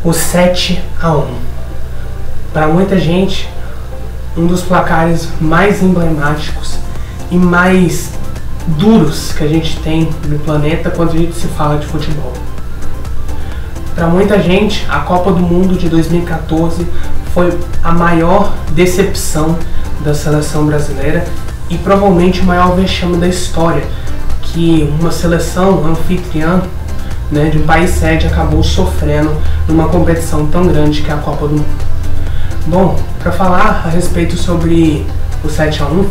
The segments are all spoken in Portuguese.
O 7-1. Para muita gente, um dos placares mais emblemáticos e mais duros que a gente tem no planeta quando a gente se fala de futebol. Para muita gente, a Copa do Mundo de 2014 foi a maior decepção da seleção brasileira e provavelmente o maior vexame da história, que uma seleção anfitriã, de um país sede acabou sofrendo numa competição tão grande que é a Copa do Mundo. Bom, para falar a respeito sobre o 7-1,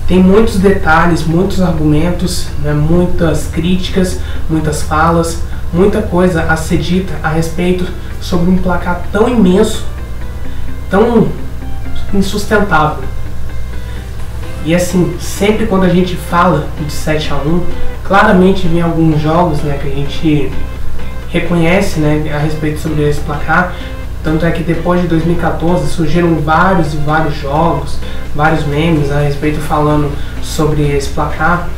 tem muitos detalhes, muitos argumentos, muitas críticas, muitas falas, muita coisa a ser dita a respeito sobre um placar tão imenso, tão insustentável. E assim, sempre quando a gente fala de 7-1, claramente vem alguns jogos que a gente reconhece a respeito sobre esse placar. Tanto é que depois de 2014 surgiram vários e vários jogos, vários memes a respeito falando sobre esse placar,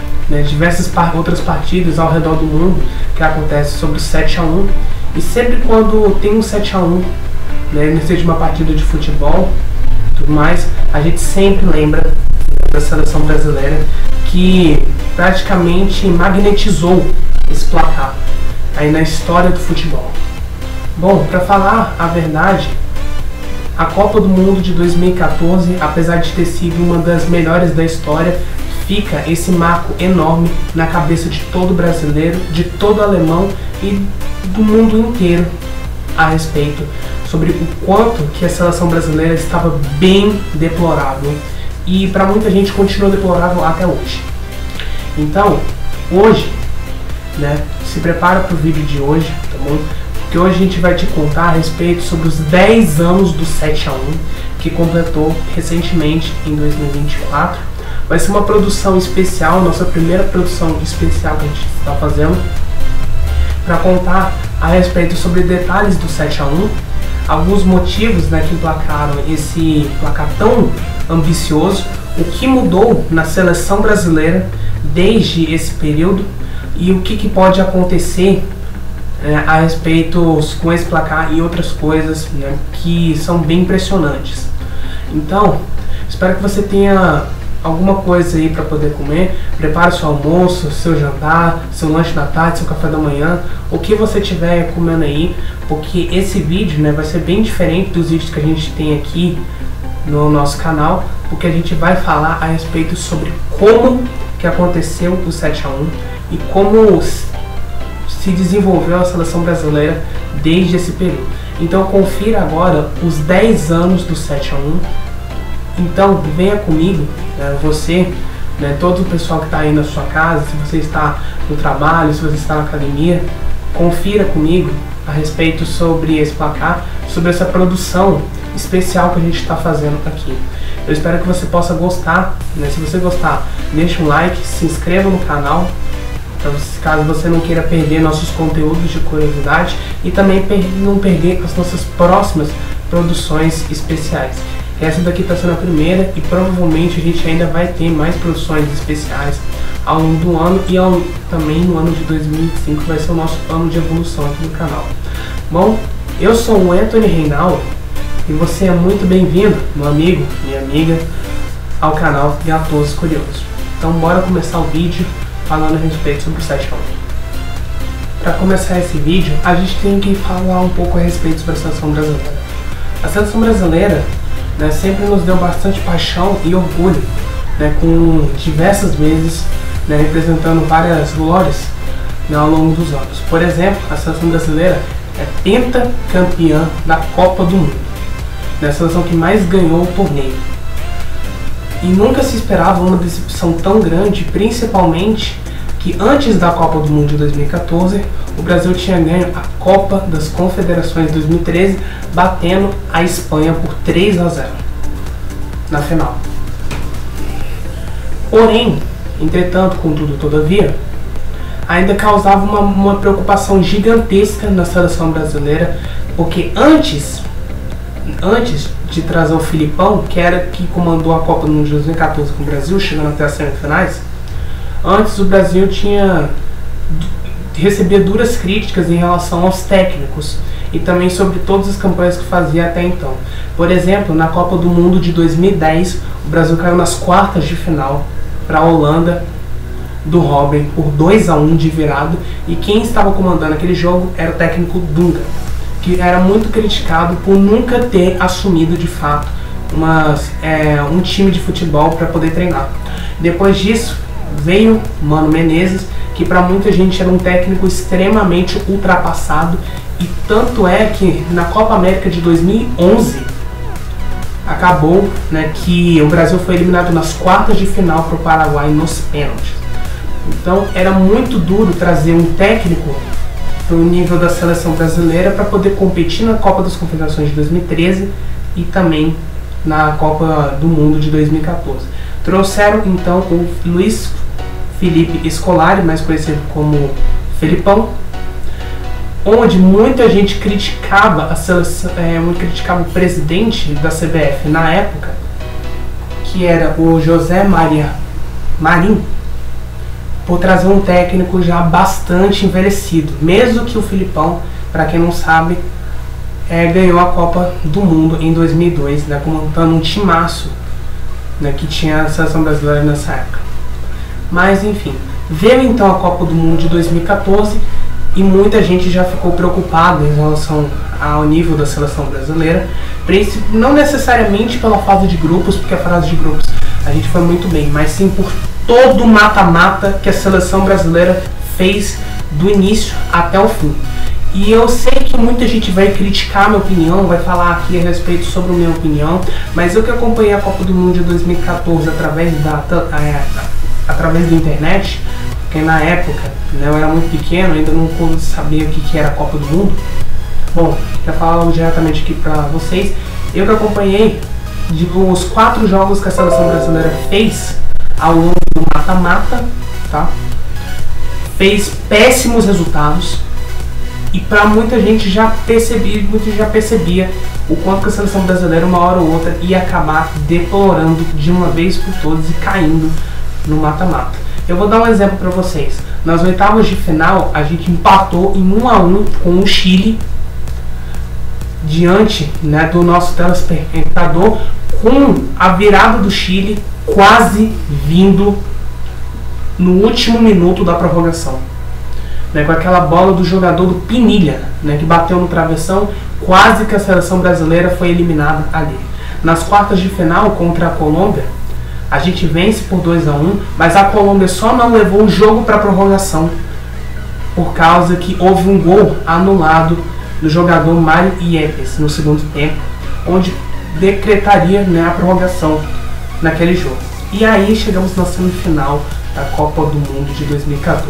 diversas outras partidas ao redor do mundo que acontecem sobre o 7-1. E sempre quando tem um 7-1, seja uma partida de futebol e tudo mais, a gente sempre lembra da seleção brasileira que praticamente magnetizou esse placar aí na história do futebol. Bom, para falar a verdade, a Copa do Mundo de 2014, apesar de ter sido uma das melhores da história, fica esse marco enorme na cabeça de todo brasileiro, de todo alemão e do mundo inteiro a respeito sobre o quanto que a seleção brasileira estava bem deplorável e para muita gente continua deplorável até hoje. Então, hoje, se prepara para o vídeo de hoje, tá bom? Porque hoje a gente vai te contar a respeito sobre os 10 anos do 7-1, que completou recentemente em 2024. Vai ser uma produção especial, nossa primeira produção especial que a gente está fazendo, para contar a respeito sobre detalhes do 7-1, alguns motivos que emplacaram esse placar tão ambicioso, o que mudou na seleção brasileira desde esse período e o que pode acontecer a respeito com esse placar e outras coisas que são bem impressionantes. Então, espero que você tenha alguma coisa aí para poder comer. Prepare seu almoço, seu jantar, seu lanche da tarde, seu café da manhã, o que você estiver comendo aí, porque esse vídeo vai ser bem diferente dos vídeos que a gente tem aqui no nosso canal, porque a gente vai falar a respeito sobre como que aconteceu o 7-1 e como se desenvolveu a seleção brasileira desde esse período. Então confira agora os 10 anos do 7-1. Então venha comigo, você, todo o pessoal que está aí na sua casa, se você está no trabalho, se você está na academia, confira comigo a respeito sobre esse placar, sobre essa produção especial que a gente está fazendo aqui. Eu espero que você possa gostar, se você gostar, deixa um like, se inscreva no canal, caso você não queira perder nossos conteúdos de curiosidade e também não perder as nossas próximas produções especiais. Essa daqui está sendo a primeira e provavelmente a gente ainda vai ter mais produções especiais ao longo do ano e também no ano de 2025 vai ser o nosso plano de evolução aqui no canal. Bom, eu sou o Anthony Reinaldo e você é muito bem-vindo, meu amigo, minha amiga, ao canal Gatoso Curioso. Então bora começar o vídeo falando a respeito sobre o 7-1. Para começar esse vídeo, a gente tem que falar um pouco a respeito sobre a seleção brasileira. A seleção brasileira sempre nos deu bastante paixão e orgulho, com diversas vezes representando várias glórias ao longo dos anos. Por exemplo, a seleção brasileira é pentacampeã da Copa do Mundo, a seleção que mais ganhou o torneio. E nunca se esperava uma decepção tão grande, principalmente que antes da Copa do Mundo de 2014, o Brasil tinha ganho a Copa das Confederações de 2013, batendo a Espanha por 3-0 na final. Porém, entretanto, contudo, todavia, ainda causava uma preocupação gigantesca na seleção brasileira, porque antes de trazer o Filipão, que comandou a Copa do Mundo de 2014 com o Brasil, chegando até as semifinais, antes o Brasil recebia duras críticas em relação aos técnicos e também sobre todas as campanhas que fazia até então. Por exemplo, na Copa do Mundo de 2010, o Brasil caiu nas quartas de final para a Holanda do Robben por 2-1 de virado, e quem estava comandando aquele jogo era o técnico Dunga, que era muito criticado por nunca ter assumido de fato um time de futebol para poder treinar. Depois disso veio Mano Menezes, que para muita gente era um técnico extremamente ultrapassado, e tanto é que na Copa América de 2011 acabou, né, que o Brasil foi eliminado nas quartas de final para o Paraguai nos pênaltis. Então era muito duro trazer um técnico para o nível da seleção brasileira para poder competir na Copa das Confederações de 2013 e também na Copa do Mundo de 2014. Trouxeram então o Luiz Felipe Scolari, mais conhecido como Felipão, onde muita gente criticava a seleção, criticava o presidente da CBF na época, que era o José Marinho, por trazer um técnico já bastante envelhecido, mesmo que o Felipão, para quem não sabe, ganhou a Copa do Mundo em 2002, né, comandando um timaço, né, que tinha a seleção brasileira nessa época. Mas enfim, veio então a Copa do Mundo de 2014 e muita gente já ficou preocupada em relação ao nível da seleção brasileira, não necessariamente pela fase de grupos, porque a fase de grupos a gente foi muito bem, mas sim por todo o mata-mata que a seleção brasileira fez do início até o fim. E eu sei que muita gente vai criticar a minha opinião, vai falar aqui a respeito sobre a minha opinião, mas eu que acompanhei a Copa do Mundo de 2014 através da internet, porque na época, né, eu era muito pequeno, ainda não sabia o que era a Copa do Mundo. Bom, já falando diretamente aqui para vocês, eu que acompanhei os 4 jogos que a seleção brasileira fez ao longo do mata-mata, tá? Fez péssimos resultados, e para muita gente já percebia o quanto que a seleção brasileira uma hora ou outra ia acabar deplorando de uma vez por todas e caindo no mata-mata. Eu vou dar um exemplo para vocês. Nas oitavas de final a gente empatou em 1-1 com o Chile, diante, né, do nosso telespectador, com a virada do Chile quase vindo no último minuto da prorrogação, né, com aquela bola do jogador do Pinilha, né, que bateu no travessão, quase que a seleção brasileira foi eliminada ali. Nas quartas de final contra a Colômbia, a gente vence por 2-1, mas a Colômbia só não levou o jogo para prorrogação por causa que houve um gol anulado do jogador Mário Yepes no segundo tempo, onde decretaria, né, a prorrogação naquele jogo. E aí chegamos na semifinal da Copa do Mundo de 2014.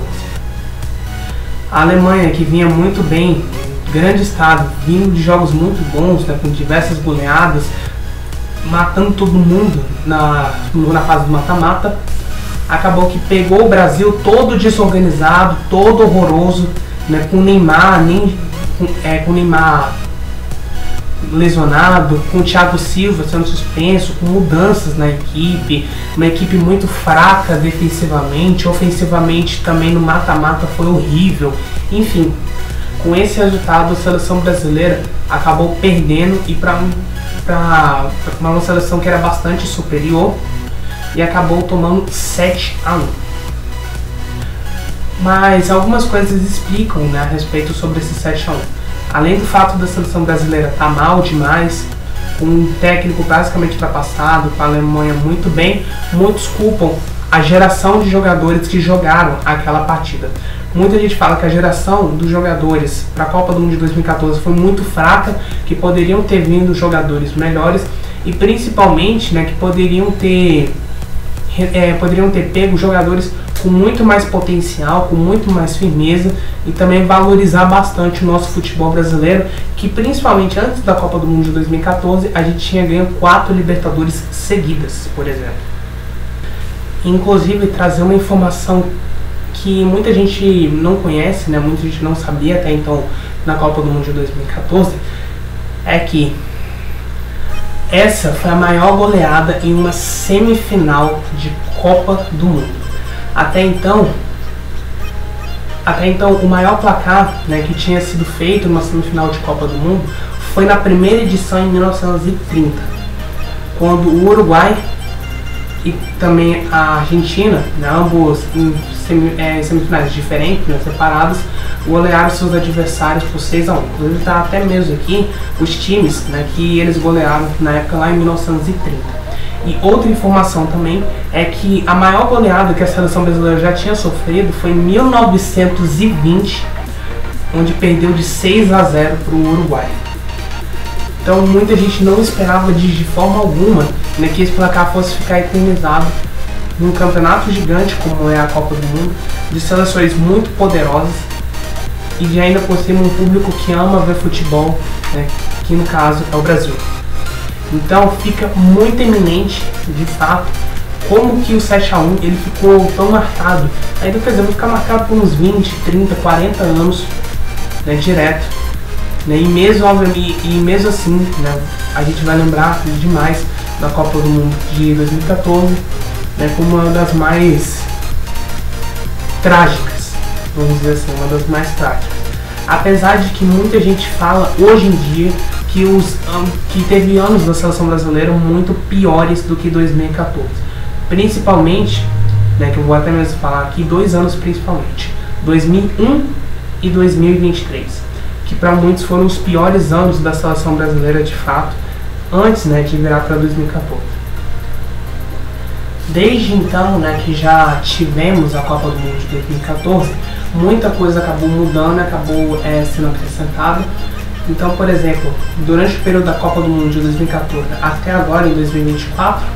A Alemanha, que vinha muito bem, grande estado, vindo de jogos muito bons, né, com diversas goleadas, matando todo mundo na fase do mata-mata, acabou que pegou o Brasil todo desorganizado, todo horroroso, né, com o Neymar, com o Neymar lesionado, com o Thiago Silva sendo suspenso, com mudanças na equipe, uma equipe muito fraca defensivamente, ofensivamente também no mata-mata foi horrível. Enfim, com esse resultado a seleção brasileira acabou perdendo e para uma seleção que era bastante superior, e acabou tomando 7-1. Mas algumas coisas explicam, né, a respeito sobre esse 7-1. Além do fato da seleção brasileira estar mal demais, com um técnico basicamente ultrapassado, com a Alemanha muito bem, muitos culpam a geração de jogadores que jogaram aquela partida. Muita gente fala que a geração dos jogadores para a Copa do Mundo de 2014 foi muito fraca, que poderiam ter vindo jogadores melhores e principalmente, né, que poderiam ter pego jogadores com muito mais potencial, com muito mais firmeza, e também valorizar bastante o nosso futebol brasileiro, que principalmente antes da Copa do Mundo de 2014 a gente tinha ganho 4 Libertadores seguidas, por exemplo. Inclusive trazer uma informação que muita gente não conhece, né, muita gente não sabia até então na Copa do Mundo de 2014, é que essa foi a maior goleada em uma semifinal de Copa do Mundo. Até então, Até então, o maior placar, né, que tinha sido feito numa semifinal de Copa do Mundo foi na primeira edição em 1930, quando o Uruguai e também a Argentina, né, ambos em semifinais diferentes, né, separados, golearam seus adversários por 6-1. Inclusive está até mesmo aqui os times, né, que eles golearam na época lá em 1930. E outra informação também é que a maior goleada que a seleção brasileira já tinha sofrido foi em 1920, onde perdeu de 6-0 para o Uruguai. Então muita gente não esperava de forma alguma, né, que esse placar fosse ficar eternizado num campeonato gigante como é a Copa do Mundo, de seleções muito poderosas e de ainda por cima um público que ama ver futebol, né, que no caso é o Brasil. Então fica muito eminente, de fato, como que o 7-1 ele ficou tão marcado. Ainda quer dizer, vai ficar marcado por uns 20, 30, 40 anos, né, direto. Né, e mesmo assim, né, a gente vai lembrar demais da Copa do Mundo de 2014, né, como uma das mais trágicas, vamos dizer assim, uma das mais trágicas. Apesar de que muita gente fala hoje em dia que teve anos da seleção brasileira muito piores do que 2014. Principalmente, né, que eu vou até mesmo falar aqui, 2 anos principalmente, 2001 e 2023, que para muitos foram os piores anos da seleção brasileira de fato, antes, né, de virar para 2014. Desde então, né, que já tivemos a Copa do Mundo de 2014, muita coisa acabou mudando, acabou sendo acrescentada. Então, por exemplo, durante o período da Copa do Mundo de 2014 até agora, em 2024,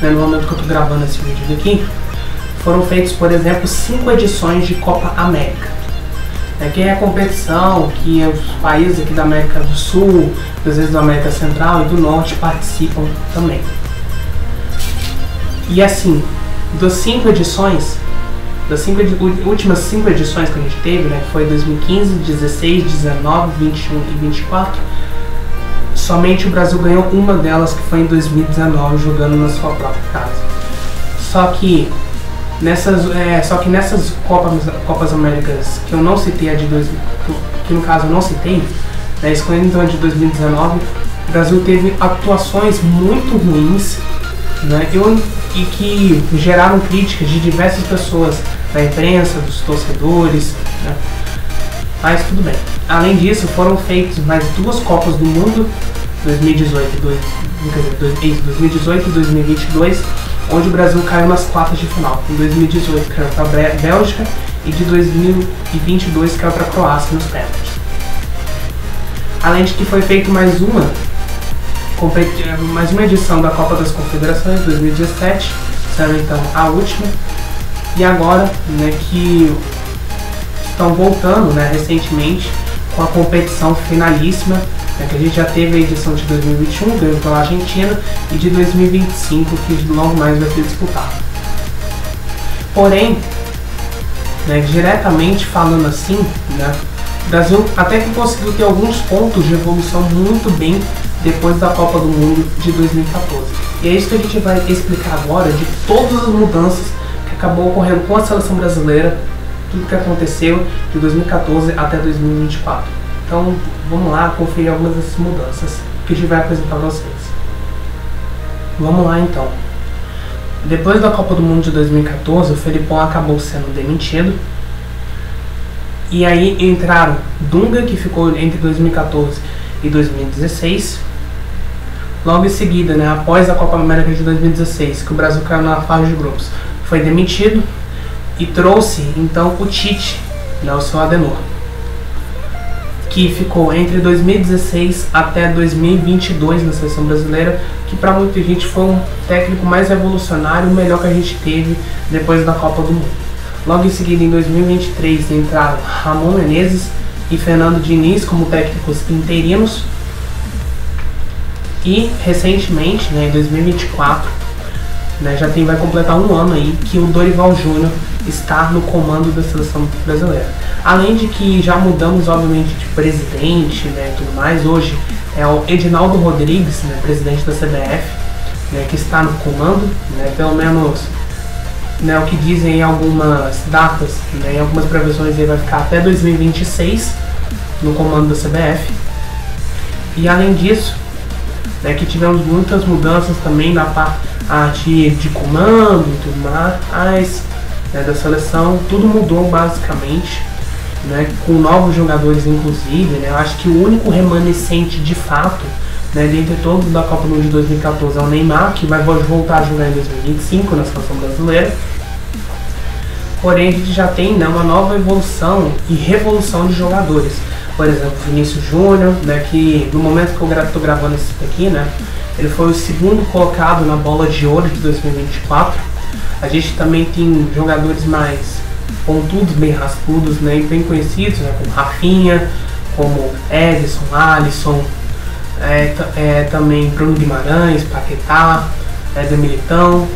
né, no momento que eu estou gravando esse vídeo aqui, foram feitos, por exemplo, 5 edições de Copa América. Que é a competição que os países aqui da América do Sul, às vezes da América Central e do Norte participam também. E assim, das últimas 5 edições que a gente teve, né, que foi 2015, 16, 19, 21 e 24, somente o Brasil ganhou uma delas, que foi em 2019, jogando na sua própria casa. Só que nessas Copas Américas que eu não citei, que no caso eu não citei, né, escolhendo então a de 2019, o Brasil teve atuações muito ruins, né, e que geraram críticas de diversas pessoas, da imprensa, dos torcedores, né? Mas tudo bem. Além disso, foram feitas mais 2 Copas do Mundo, 2018 e 2022, onde o Brasil caiu nas quartas de final. Em 2018 caiu para a Bélgica e de 2022 caiu para a Croácia nos pênaltis. Além de que foi feita mais uma edição da Copa das Confederações, 2017, sendo então a última. E agora, né, que estão voltando, né, recentemente com a competição finalíssima, né, que a gente já teve a edição de 2021, ganhou pela Argentina, e de 2025, que logo mais vai ser disputado. Porém, né, diretamente falando assim, né, o Brasil até que conseguiu ter alguns pontos de evolução muito bem depois da Copa do Mundo de 2014. E é isso que a gente vai explicar agora, de todas as mudanças que acabou ocorrendo com a seleção brasileira, tudo que aconteceu de 2014 até 2024. Então vamos lá conferir algumas dessas mudanças que a gente vai apresentar para vocês. Vamos lá então. Depois da Copa do Mundo de 2014, o Felipão acabou sendo demitido. E aí entraram Dunga, que ficou entre 2014 e 2016. Logo em seguida, né, após a Copa América de 2016, que o Brasil caiu na fase de grupos, foi demitido e trouxe então o Tite, né, o seu Adenor, que ficou entre 2016 até 2022 na seleção brasileira, que para muita gente foi um técnico mais revolucionário, o melhor que a gente teve depois da Copa do Mundo. Logo em seguida, em 2023, entraram Ramon Menezes e Fernando Diniz como técnicos interinos. E recentemente, né, em 2024, né, vai completar um ano aí que o Dorival Júnior está no comando da seleção brasileira. Além de que já mudamos, obviamente, de presidente, né, e tudo mais. Hoje é o Edinaldo Rodrigues, né, presidente da CBF, né, que está no comando, né, pelo menos né, o que dizem em algumas datas, né, em algumas previsões, ele vai ficar até 2026 no comando da CBF. E além disso, né, que tivemos muitas mudanças também na parte de comando e tudo mais, né, da seleção. Tudo mudou basicamente, né, com novos jogadores inclusive, né. Eu acho que o único remanescente de fato, né, dentre todos da Copa do Mundo de 2014 é o Neymar, que vai voltar a jogar em 2025 na seleção brasileira. Porém, a gente já tem, né, uma nova evolução e revolução de jogadores. Por exemplo, Vinícius Júnior, né, que no momento que eu estou gravando isso aqui, né, ele foi o segundo colocado na Bola de Ouro de 2024. A gente também tem jogadores mais pontudos, bem rascudos, né, e bem conhecidos, né, como Rafinha, como Ederson, Alisson, também Bruno Guimarães, Paquetá, Éder Militão,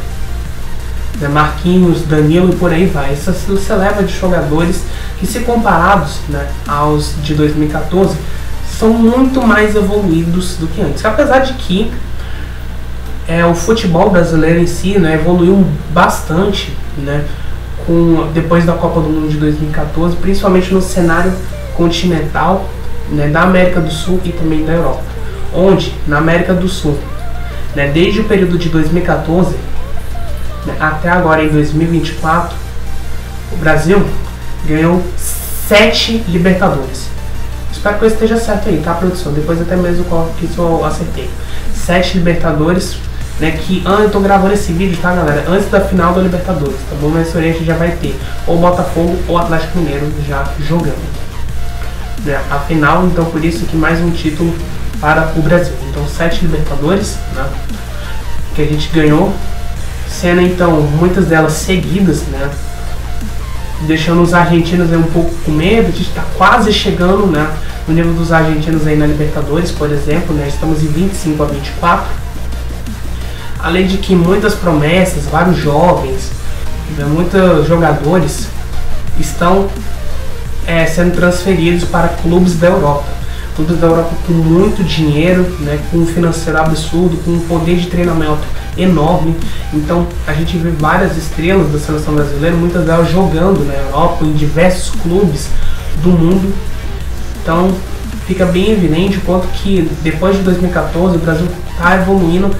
né, Marquinhos, Danilo e por aí vai. Essa leva de jogadores que, se comparados, né, aos de 2014, são muito mais evoluídos do que antes. Apesar de que o futebol brasileiro em si, né, evoluiu bastante, né, depois da Copa do Mundo de 2014, principalmente no cenário continental, né, da América do Sul e também da Europa. Onde, na América do Sul, né, desde o período de 2014, né, até agora em 2024, o Brasil ganhou 7 Libertadores. Espero que eu esteja certo aí, tá, produção? Depois até mesmo que isso eu acertei. 7 Libertadores, né, que eu tô gravando esse vídeo, tá, galera, antes da final da Libertadores, tá bom? Mas a gente já vai ter ou Botafogo ou Atlético Mineiro já jogando, né, a final. Então por isso que mais um título para o Brasil. Então 7 Libertadores, né, que a gente ganhou, sendo então muitas delas seguidas, né, deixando os argentinos aí um pouco com medo. A gente está quase chegando, né, no nível dos argentinos aí na Libertadores, por exemplo, né, estamos em 25 a 24. Além de que muitas promessas, vários jovens, né, muitos jogadores estão sendo transferidos para clubes da Europa. Clubes da Europa com muito dinheiro, né, com um financeiro absurdo, com um poder de treinamento enorme. Então a gente vê várias estrelas da seleção brasileira, muitas delas jogando na Europa, em diversos clubes do mundo. Então fica bem evidente o quanto que depois de 2014 o Brasil está evoluindo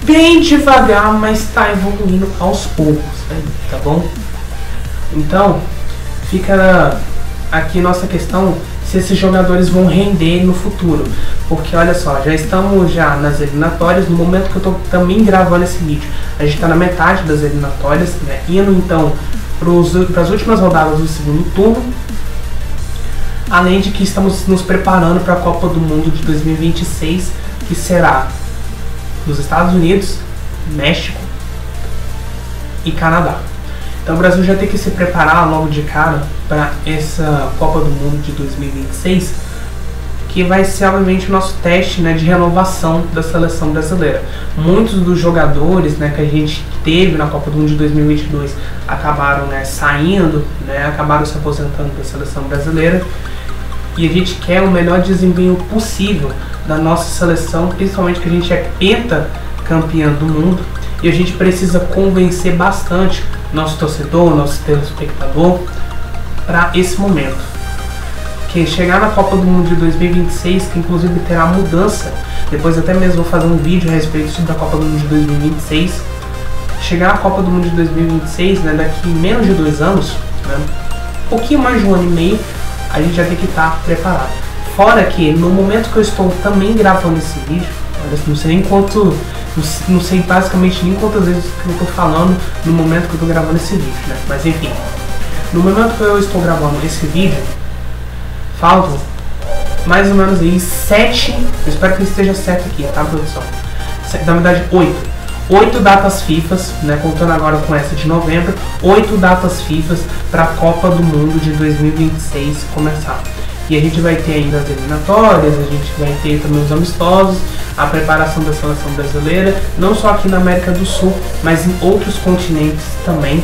bem devagar, mas está evoluindo aos poucos, né, tá bom? Então fica aqui nossa questão se esses jogadores vão render no futuro, porque olha só, já estamos nas eliminatórias. No momento que eu estou também gravando esse vídeo, a gente está na metade das eliminatórias, né, indo então para as últimas rodadas do segundo turno, além de que estamos nos preparando para a Copa do Mundo de 2026, que será nos Estados Unidos, México e Canadá. Então o Brasil já tem que se preparar logo de cara para essa Copa do Mundo de 2026, que vai ser obviamente o nosso teste, né, de renovação da seleção brasileira. Muitos dos jogadores, né, que a gente teve na Copa do Mundo de 2022 acabaram, né, saindo, né, acabaram se aposentando da seleção brasileira, e a gente quer o melhor desempenho possível da nossa seleção, principalmente que a gente é pentacampeão do mundo, e a gente precisa convencer bastante nosso torcedor, nosso telespectador para esse momento. Que chegar na Copa do Mundo de 2026, que inclusive terá mudança, depois até mesmo vou fazer um vídeo a respeito sobre a Copa do Mundo de 2026. Chegar na Copa do Mundo de 2026, né, daqui menos de 2 anos, né, um pouquinho mais de 1 ano e meio, a gente já tem que estar preparado. Fora que no momento que eu estou também gravando esse vídeo, não sei nem quanto, não sei basicamente nem quantas vezes que eu estou falando no momento que eu estou gravando esse vídeo, né? Mas enfim, no momento que eu estou gravando esse vídeo, faltam mais ou menos aí 7, eu espero que esteja certo aqui, tá, produção? Na verdade 8 datas FIFA, né, contando agora com essa de novembro, 8 datas FIFA para a Copa do Mundo de 2026 começar. E a gente vai ter ainda as eliminatórias, a gente vai ter também os amistosos, a preparação da seleção brasileira, não só aqui na América do Sul, mas em outros continentes também,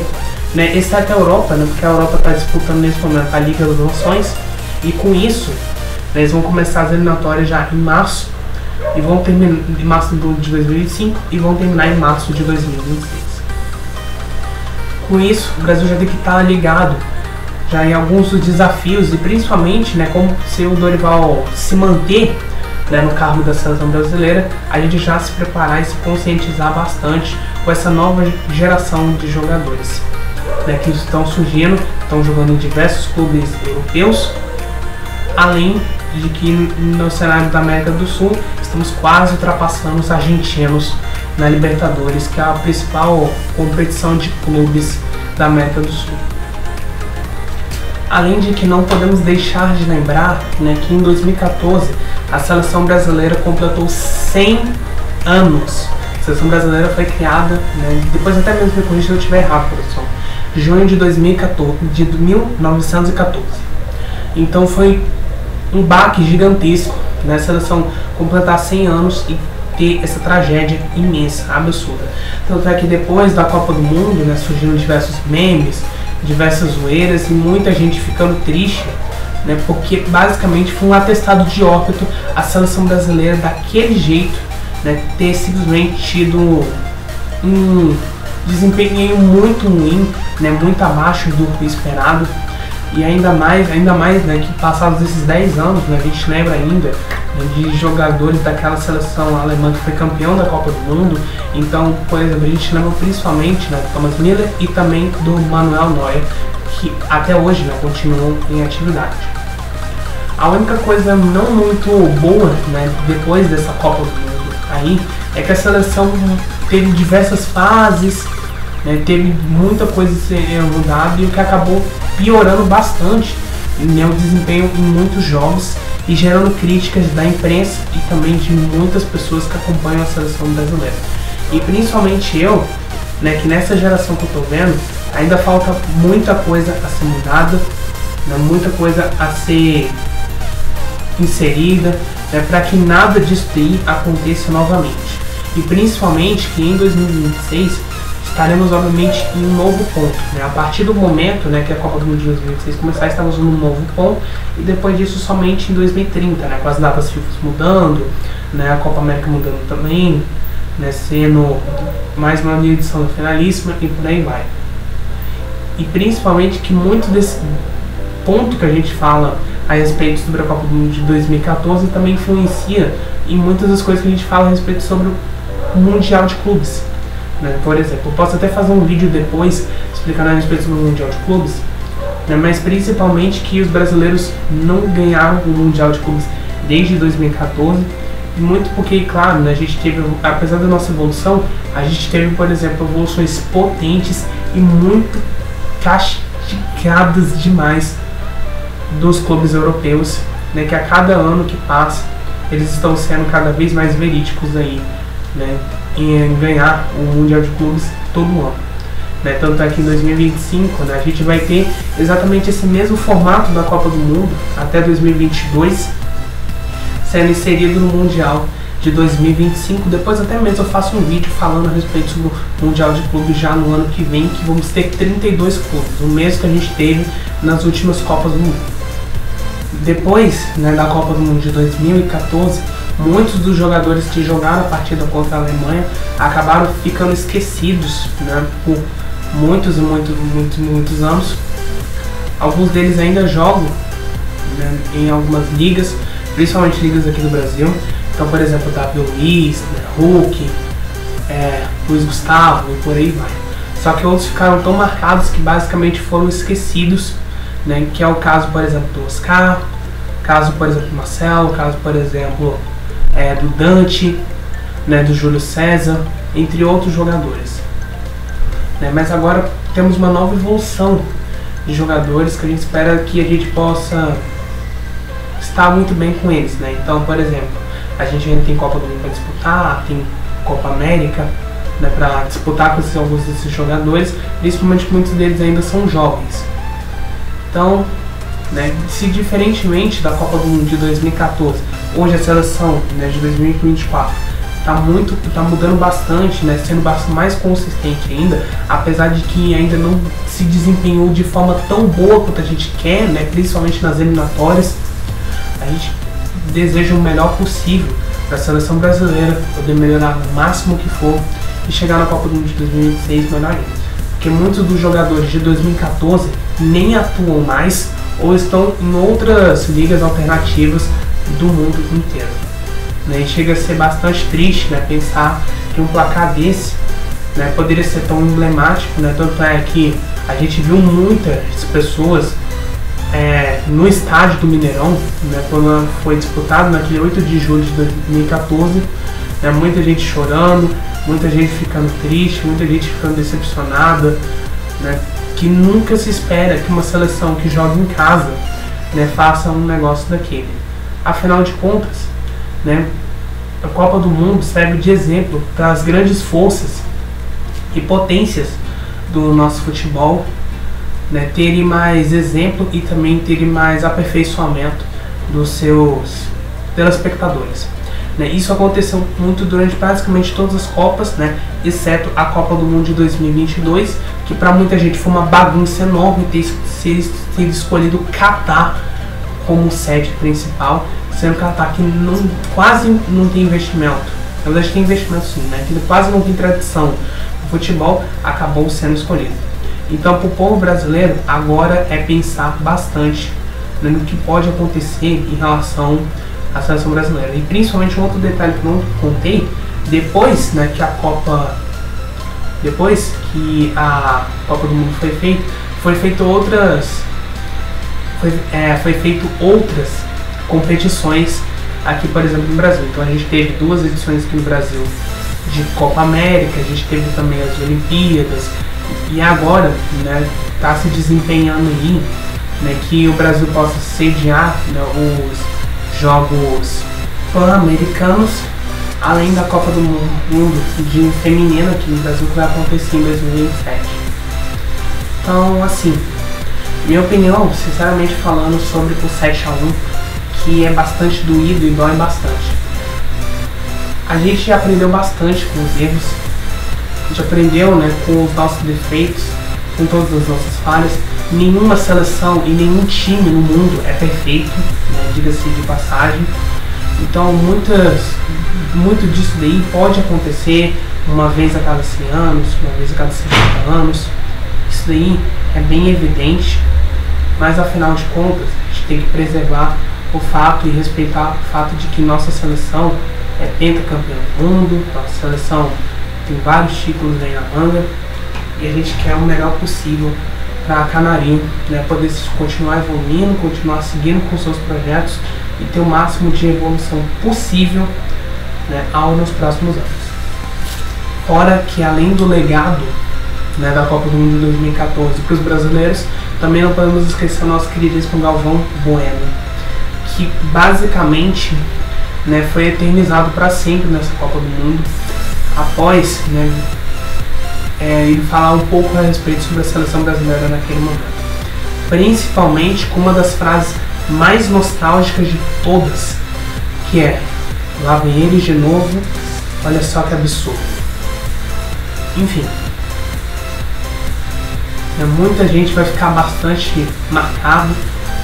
né, exceto a Europa, né, porque a Europa está disputando nesse momento a Liga das Nações, e com isso, né, eles vão começar as eliminatórias já em março, e vão terminar em março de 2025 e vão terminar em março de 2026. Com isso, o Brasil já tem que estar ligado já em alguns dos desafios e principalmente, né, como se o Dorival se manter, né, no cargo da seleção brasileira, a gente já se preparar e se conscientizar bastante com essa nova geração de jogadores, né, que estão surgindo, estão jogando em diversos clubes europeus, além de que no cenário da América do Sul estamos quase ultrapassando os argentinos na Libertadores, que é a principal competição de clubes da América do Sul. Além de que não podemos deixar de lembrar, né, que em 2014 a seleção brasileira completou 100 anos. A seleção brasileira foi criada, né, depois até mesmo me corrija se eu estiver errado, produção, junho de 1914. Então foi um baque gigantesco, né, a seleção completar 100 anos e ter essa tragédia imensa, absurda. Tanto é que depois da Copa do Mundo, né, surgiram diversos memes, diversas zoeiras e muita gente ficando triste, né, porque basicamente foi um atestado de óbito a seleção brasileira daquele jeito, né, ter simplesmente tido um desempenho muito ruim, né, muito abaixo do esperado. E ainda mais, né, que passados esses 10 anos, né, a gente lembra ainda, né, de jogadores daquela seleção alemã que foi campeão da Copa do Mundo. Então, por exemplo, a gente lembra principalmente, né, do Thomas Müller e também do Manuel Neuer, que até hoje, né, continuam em atividade. A única coisa não muito boa, né, depois dessa Copa do Mundo aí, é que a seleção teve diversas fases, né, teve muita coisa sendo mudada e o que acabou piorando bastante, né, o desempenho em muitos jogos e gerando críticas da imprensa e também de muitas pessoas que acompanham a seleção brasileira. E principalmente eu, né, que nessa geração que eu tô vendo, ainda falta muita coisa a ser mudada, né, muita coisa a ser inserida, né, para que nada disso daí aconteça novamente. E principalmente que em 2026 estaremos obviamente em um novo ponto, né? A partir do momento, né, que a Copa do Mundo de 2026 começar, estamos num novo ponto e depois disso somente em 2030, né, com as datas FIFA mudando, né, a Copa América mudando também, né, sendo mais uma edição da finalíssima e por aí vai. E principalmente que muito desse ponto que a gente fala a respeito sobre a Copa do Mundo de 2014 também influencia em muitas das coisas que a gente fala a respeito sobre o Mundial de Clubes. Né? Por exemplo, eu posso até fazer um vídeo depois explicando a respeito sobre o Mundial de Clubes, né? Mas principalmente que os brasileiros não ganharam o Mundial de Clubes desde 2014, e muito porque, claro, né, a gente teve, apesar da nossa evolução, a gente teve, por exemplo, evoluções potentes e muito castigadas demais dos clubes europeus, né, que a cada ano que passa eles estão sendo cada vez mais verídicos aí, né, em ganhar o Mundial de Clubes todo ano, né? Tanto é que em 2025, né, a gente vai ter exatamente esse mesmo formato da Copa do Mundo até 2022 sendo inserido no Mundial de 2025. Depois até mesmo eu faço um vídeo falando a respeito sobre o Mundial de Clubes já no ano que vem, que vamos ter 32 clubes, o mesmo que a gente teve nas últimas Copas do Mundo. Depois, né, da Copa do Mundo de 2014, muitos dos jogadores que jogaram a partida contra a Alemanha acabaram ficando esquecidos, né, por muitos anos. Alguns deles ainda jogam, né, em algumas ligas, principalmente ligas aqui do Brasil. Então, por exemplo, Davi Luiz, né, Hulk, Luiz Gustavo e por aí vai. Só que outros ficaram tão marcados que basicamente foram esquecidos, né, que é o caso, por exemplo, do Oscar, caso, por exemplo, do Marcelo, caso, por exemplo, do Dante, né, do Júlio César, entre outros jogadores. Né, mas agora temos uma nova evolução de jogadores que a gente espera que a gente possa estar muito bem com eles. Né? Então, por exemplo, a gente ainda tem Copa do Mundo para disputar, tem Copa América, né, para disputar com alguns desses jogadores, principalmente que muitos deles ainda são jovens. Então, né, se diferentemente da Copa do Mundo de 2014, hoje a seleção, né, de 2024 está mudando bastante, né, sendo bastante mais consistente ainda, apesar de que ainda não se desempenhou de forma tão boa quanto a gente quer, né, principalmente nas eliminatórias. A gente deseja o melhor possível para a seleção brasileira, poder melhorar o máximo que for e chegar na Copa do Mundo de 2026 melhor ainda. porque muitos dos jogadores de 2014 nem atuam mais ou estão em outras ligas alternativas do mundo inteiro. Né? E chega a ser bastante triste, né, pensar que um placar desse, né, poderia ser tão emblemático, né? Tanto é que a gente viu muitas pessoas no estádio do Mineirão, né, quando foi disputado naquele 8 de julho de 2014, né, muita gente chorando, muita gente ficando triste, muita gente ficando decepcionada, né, que nunca se espera que uma seleção que joga em casa, né, faça um negócio daquele. Afinal de contas, né, a Copa do Mundo serve de exemplo para as grandes forças e potências do nosso futebol, né, terem mais exemplo e também terem mais aperfeiçoamento dos seus telespectadores. Né. Isso aconteceu muito durante praticamente todas as Copas, né, exceto a Copa do Mundo de 2022, que para muita gente foi uma bagunça enorme ter sido escolhido Catar como sede principal, sendo Catar que quase não tem investimento. Na verdade tem investimento sim, né, que quase não tem tradição no futebol, acabou sendo escolhido. Então, para o povo brasileiro, agora é pensar bastante, né, no que pode acontecer em relação à seleção brasileira. E principalmente um outro detalhe que eu não contei, depois que a Copa do Mundo foi feito outras competições aqui, por exemplo, no Brasil. Então a gente teve 2 edições aqui no Brasil de Copa América, a gente teve também as Olimpíadas, e agora, né, está se desempenhando aí, né, que o Brasil possa sediar, né, os Jogos Pan-Americanos, além da Copa do Mundo de feminina aqui no Brasil, que vai acontecer em 2027. Então, assim, minha opinião, sinceramente falando, sobre o 7-1, que é bastante doído e dói bastante. A gente aprendeu bastante com os erros, a gente aprendeu, né, com os nossos defeitos, com todas as nossas falhas. Nenhuma seleção e nenhum time no mundo é perfeito, né, diga-se de passagem. Então muito disso daí pode acontecer uma vez a cada 100 anos, uma vez a cada 50 anos. Isso daí é bem evidente, mas afinal de contas a gente tem que preservar o fato e respeitar o fato de que nossa seleção é pentacampeã do mundo, nossa seleção tem vários títulos aí na manga, e a gente quer o melhor possível para a Canarinho, né, poder continuar evoluindo, continuar seguindo com seus projetos e ter o máximo de evolução possível, né, nos próximos anos. Fora que, além do legado, né, da Copa do Mundo de 2014 para os brasileiros, também não podemos esquecer o nosso queridíssimo Galvão Bueno, que basicamente, né, foi eternizado para sempre nessa Copa do Mundo, após, né, ele falar um pouco a respeito sobre a seleção brasileira naquele momento. Principalmente com uma das frases mais nostálgicas de todas, que é: lá vem eles de novo, olha só que absurdo. Enfim, muita gente vai ficar bastante marcado,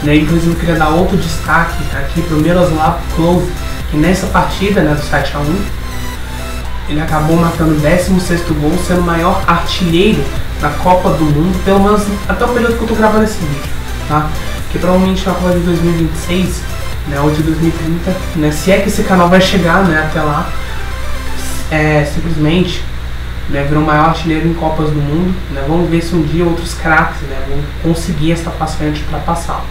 né? Inclusive eu queria dar outro destaque aqui para o Miroslav Klose, que nessa partida, né, do 7-1, ele acabou marcando o 16º gol, sendo o maior artilheiro da Copa do Mundo, pelo menos até o período que eu estou gravando esse vídeo, tá? Que provavelmente na Copa de 2026, né, ou de 2030, né, se é que esse canal vai chegar, né, até lá, simplesmente, né, virou o maior artilheiro em Copas do Mundo, né? Vamos ver se um dia outros craques, né, vão conseguir essa passagem para passar.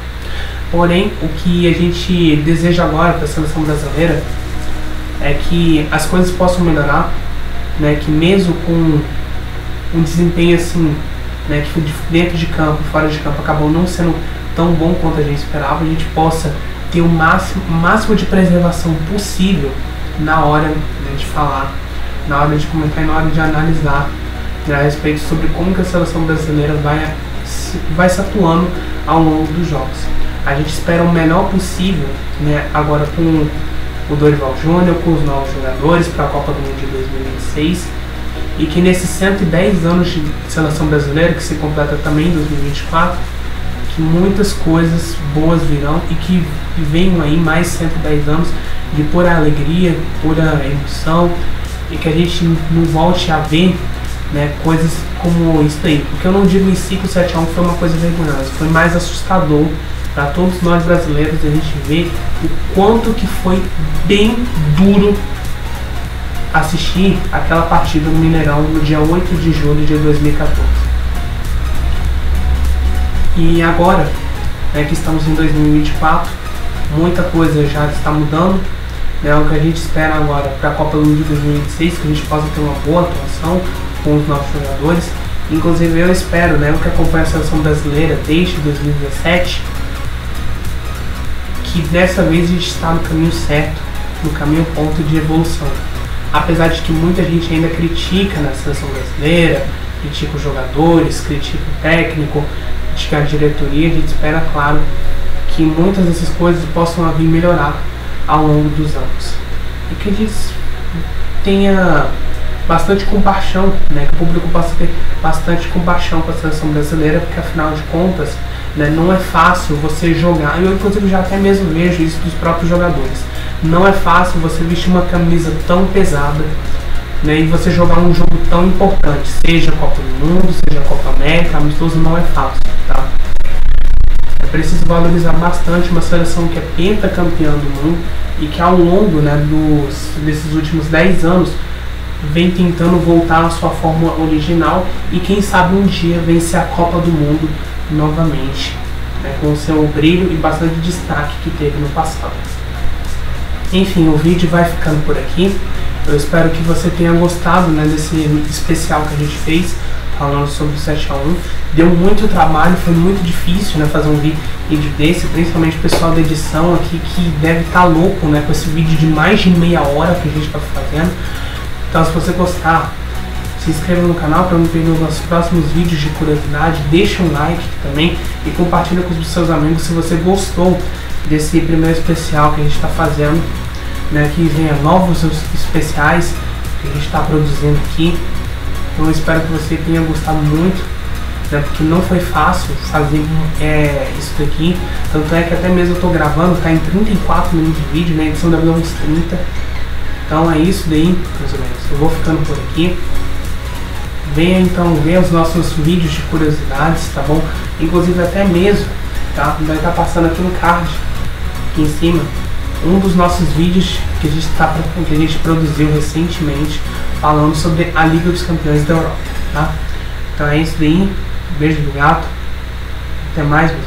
Porém, o que a gente deseja agora para a seleção brasileira é que as coisas possam melhorar, né, que mesmo com um desempenho assim, né, que dentro de campo e fora de campo acabou não sendo tão bom quanto a gente esperava, a gente possa ter o máximo de preservação possível na hora, né, de falar, na hora de comentar e na hora de analisar, né, a respeito sobre como que a seleção brasileira vai se atuando ao longo dos jogos. A gente espera o melhor possível, né, agora com o Dorival Júnior, com os novos jogadores para a Copa do Mundo de 2026, e que nesses 110 anos de seleção brasileira, que se completa também em 2024, que muitas coisas boas virão e que venham aí mais 110 anos de pura alegria, pura emoção, e que a gente não volte a ver né, coisas como isso aí. Porque eu não digo em si que o 7-1 foi uma coisa vergonhosa, foi mais assustador para todos nós brasileiros a gente ver o quanto que foi bem duro assistir aquela partida no Mineirão no dia 8 de julho de 2014. E agora, né, que estamos em 2024, muita coisa já está mudando, né, o que a gente espera agora para a Copa do Mundo de 2026, que a gente possa ter uma boa atuação com os nossos jogadores. Inclusive eu espero, né, o que acompanha a seleção brasileira desde 2017, que dessa vez a gente está no caminho certo, no caminho ponto de evolução. Apesar de que muita gente ainda critica na seleção brasileira, critica os jogadores, critica o técnico, critica a diretoria, a gente espera, claro, que muitas dessas coisas possam vir melhorar ao longo dos anos. E que a gente tenha bastante compaixão, né, que o público possa ter bastante compaixão com a seleção brasileira, porque afinal de contas, né, não é fácil você jogar, eu inclusive já até mesmo vejo isso dos próprios jogadores, não é fácil você vestir uma camisa tão pesada, né, e você jogar um jogo tão importante, seja a Copa do Mundo, seja a Copa América, amistoso, não é fácil, tá? É preciso valorizar bastante uma seleção que é pentacampeã do mundo e que ao longo, né, desses últimos 10 anos vem tentando voltar à sua fórmula original e quem sabe um dia vencer a Copa do Mundo novamente, né, com o seu brilho e bastante destaque que teve no passado. Enfim, o vídeo vai ficando por aqui. Eu espero que você tenha gostado, né, desse especial que a gente fez falando sobre o 7-1. Deu muito trabalho, foi muito difícil, né, fazer um vídeo desse, principalmente o pessoal da edição aqui que deve estar louco, né, com esse vídeo de mais de meia hora que a gente está fazendo. Então, se você gostar, se inscreva no canal para não perder os nossos próximos vídeos de curiosidade, deixa um like também e compartilha com os seus amigos se você gostou desse primeiro especial que a gente está fazendo, né, que venha novos especiais que a gente está produzindo aqui. Então eu espero que você tenha gostado muito, né, porque não foi fácil fazer isso daqui, tanto é que até mesmo eu estou gravando, está em 34 minutos de vídeo, né, a edição deve dar uns 30. Então é isso daí, mais ou menos. Eu vou ficando por aqui. Venha então ver os nossos vídeos de curiosidades, tá bom? Inclusive até mesmo, tá? Vai estar passando aqui no card, aqui em cima, um dos nossos vídeos que a gente produziu recentemente, falando sobre a Liga dos Campeões da Europa, tá? Então é isso daí. Beijo do gato. Até mais, meus